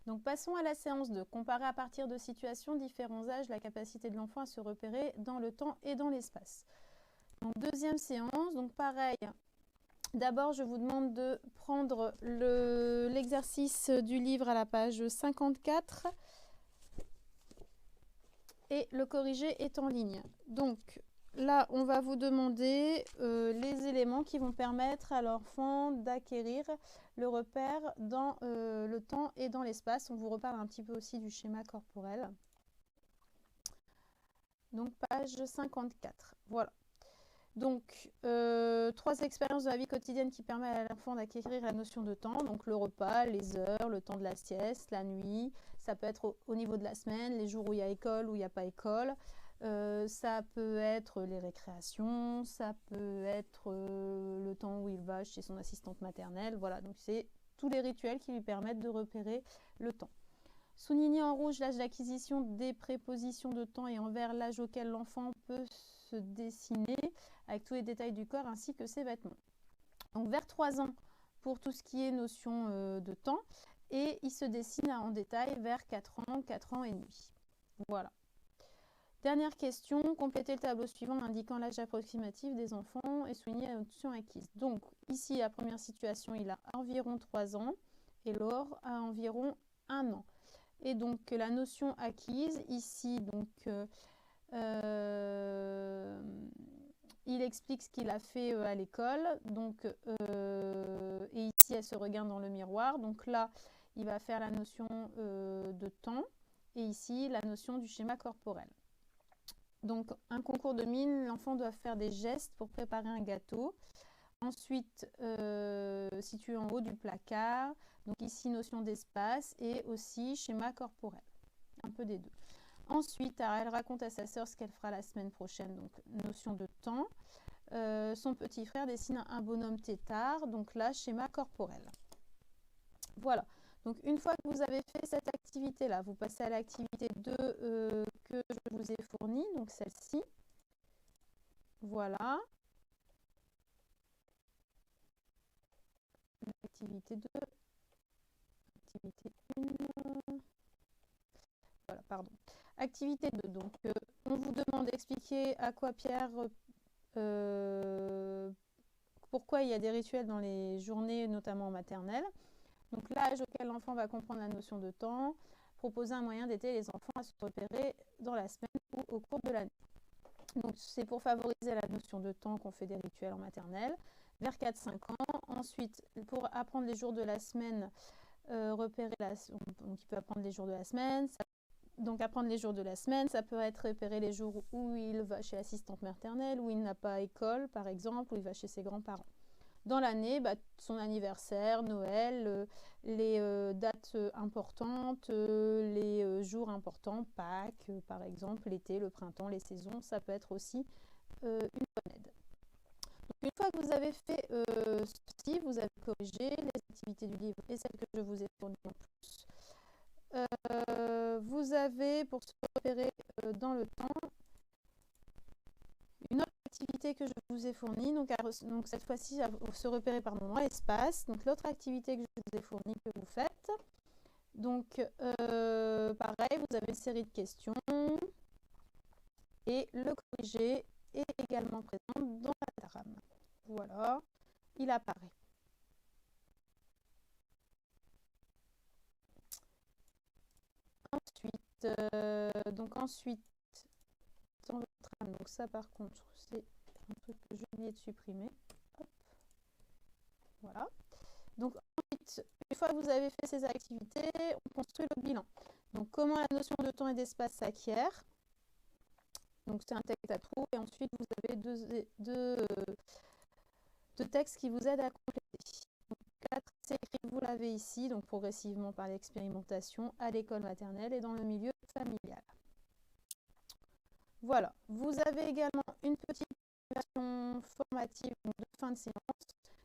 Donc, passons à la séance 2. Comparer à partir de situations, différents âges, la capacité de l'enfant à se repérer dans le temps et dans l'espace. Donc, deuxième séance. Donc, pareil. D'abord, je vous demande de prendre l'exercice du livre à la page 54 et le corriger est en ligne. Donc, là, on va vous demander les éléments qui vont permettre à l'enfant d'acquérir le repère dans le temps et dans l'espace. On vous reparle un petit peu aussi du schéma corporel. Donc, page 54. Voilà. Donc, 3 expériences de la vie quotidienne qui permettent à l'enfant d'acquérir la notion de temps. Donc, le repas, les heures, le temps de la sieste, la nuit. Ça peut être au niveau de la semaine, les jours où il y a école, où il n'y a pas école. Ça peut être les récréations, ça peut être le temps où il va chez son assistante maternelle. Voilà, donc c'est tous les rituels qui lui permettent de repérer le temps. Souligner en rouge l'âge d'acquisition des prépositions de temps et envers l'âge auquel l'enfant peut se dessiner avec tous les détails du corps ainsi que ses vêtements. Donc vers 3 ans pour tout ce qui est notion de temps et il se dessine en détail vers 4 ans et demi. Voilà. Dernière question, complétez le tableau suivant en indiquant l'âge approximatif des enfants et souligner la notion acquise. Donc ici, la première situation, il a environ 3 ans et Laure a environ 1 an. Et donc la notion acquise, ici, donc, il explique ce qu'il a fait à l'école. Donc, et ici, elle se regarde dans le miroir. Donc là, il va faire la notion de temps. Et ici, la notion du schéma corporel. Donc, un concours de mine, l'enfant doit faire des gestes pour préparer un gâteau. Ensuite, situé en haut du placard. Donc ici, notion d'espace et aussi schéma corporel. Un peu des deux. Ensuite, elle raconte à sa sœur ce qu'elle fera la semaine prochaine. Donc, notion de temps. Son petit frère dessine un bonhomme tétard. Donc là, schéma corporel. Voilà. Donc, une fois que vous avez fait cette activité-là, vous passez à l'activité 2 que je vous ai fournie. Donc, celle-ci. Voilà. Activité 2. Activité 1. Voilà, pardon. Activité 2. Donc, on vous demande d'expliquer à quoi Pierre, pourquoi il y a des rituels dans les journées, notamment maternelles. Donc, l'âge auquel l'enfant va comprendre la notion de temps, proposer un moyen d'aider les enfants à se repérer dans la semaine ou au cours de l'année. Donc, c'est pour favoriser la notion de temps qu'on fait des rituels en maternelle, vers 4-5 ans. Ensuite, pour apprendre les jours de la semaine, repérer donc il peut apprendre les jours de la semaine. Donc, apprendre les jours de la semaine, ça peut être repérer les jours où il va chez l'assistante maternelle, où il n'a pas école, par exemple, où il va chez ses grands-parents. Dans l'année, son anniversaire, Noël, les dates importantes, les jours importants, Pâques, par exemple, l'été, le printemps, les saisons, ça peut être aussi une bonne aide. Donc, une fois que vous avez fait ceci, vous avez corrigé les activités du livre et celles que je vous ai fournies en plus. Vous avez, pour se repérer dans le temps, une autre activité que je vous ai fournie, donc cette fois-ci, se repérer dans l'espace. Donc l'autre activité que je vous ai fournie, que vous faites. Donc, pareil, vous avez une série de questions et le corrigé est également présent dans la trame. Voilà, il apparaît. Ensuite, dans votre trame, donc ça par contre, c'est un truc que j'ai oublié de supprimer. Hop. Voilà. Donc ensuite, une fois que vous avez fait ces activités, on construit le bilan. Donc comment la notion de temps et d'espace s'acquiert. Donc c'est un texte à trous et ensuite vous avez deux textes qui vous aident à compléter. Donc 4, c'est écrit, vous l'avez ici, donc progressivement par l'expérimentation à l'école maternelle et dans le milieu familial. Voilà, vous avez également une petite version formative de fin de séance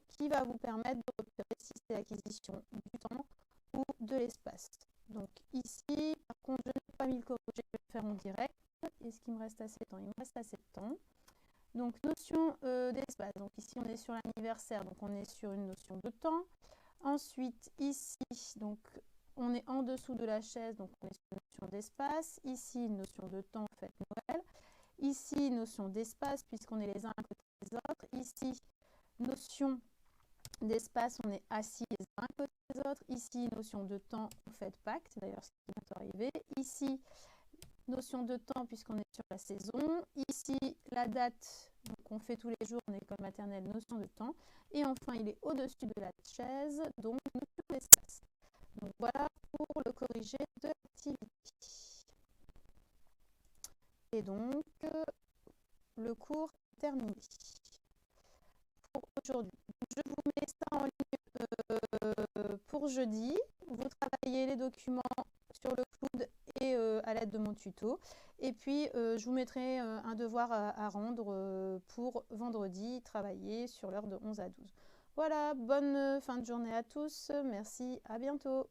qui va vous permettre de repérer si c'est l'acquisition du temps ou de l'espace. Donc ici, par contre, je n'ai pas mis le corrigé, je vais le faire en direct. Est-ce qu'il me reste assez de temps? Il me reste assez de temps. Donc notion d'espace. Donc ici, on est sur l'anniversaire, donc on est sur une notion de temps. Ensuite, ici, donc on est en dessous de la chaise, donc on est sur une notion d'espace. Ici, notion de temps, fête Noël. Ici, notion d'espace, puisqu'on est les uns à côté des autres. Ici, notion d'espace, on est assis les uns à côté des autres. Ici, notion de temps, on fête Pâques, c'est d'ailleurs ce qui est bientôt arrivé. Ici, notion de temps, puisqu'on est sur la saison. Ici, la date, donc on fait tous les jours en école maternelle, notion de temps. Et enfin, il est au-dessus de la chaise, donc notion d'espace. Donc voilà pour le corrigé de l'activité. Et donc, le cours est terminé pour aujourd'hui. Je vous mets ça en ligne pour jeudi. Vous travaillez les documents sur le Cloud et à l'aide de mon tuto. Et puis, je vous mettrai un devoir à rendre pour vendredi, travailler sur l'heure de 11 à 12. Voilà, bonne fin de journée à tous. Merci, à bientôt.